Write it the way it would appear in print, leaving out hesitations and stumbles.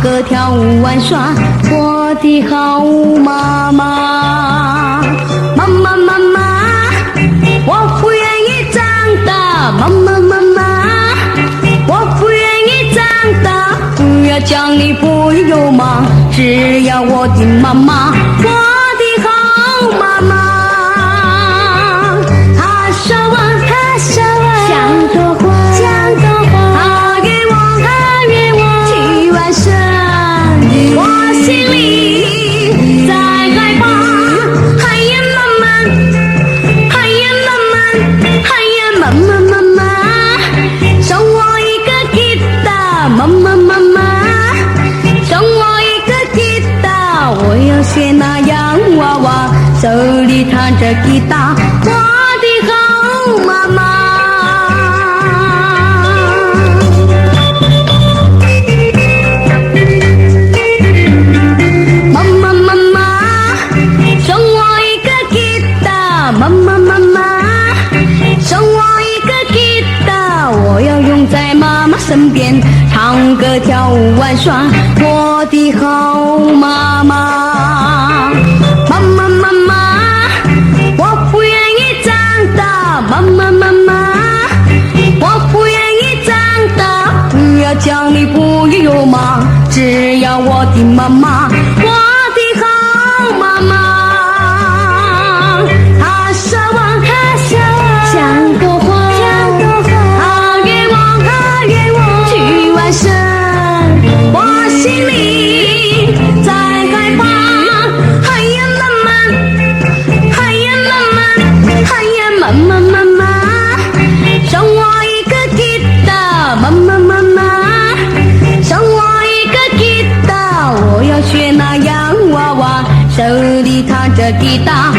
歌跳舞玩耍，我的好妈妈。妈妈妈妈，我不愿意长大。妈妈妈妈，我不愿意长大。不要讲你不用忙，只要我的妈妈，我的好妈妈。她说我，她说我像朵花，像朵花。她给我，她给我去完生日，我心里在害怕。哎呀妈妈，哎呀妈妈，哎呀妈妈妈妈，送我一个吉他，妈妈妈妈，送我一个吉他，我要学那洋娃娃，手里弹着吉他，我的好妈妈。妈妈妈妈，送我一个吉他，妈妈妈妈，送我一个吉他，我要拥在妈妈身边，唱歌跳舞玩耍，我的好妈妈。妈妈妈妈，我不愿意长大。妈妈妈妈，我不愿意长大。不要讲你不用忙，只要我的妈妈，我的好妈妈。她说我，她说我像朵花，像朵花。她给我，她给我去完生，我心里在害怕。哎呀妈妈，哎呀妈妈，哎呀妈妈妈妈，送我一个吉他，妈妈妈妈，送我一个吉他，我要学那洋娃娃，手里弹着吉他。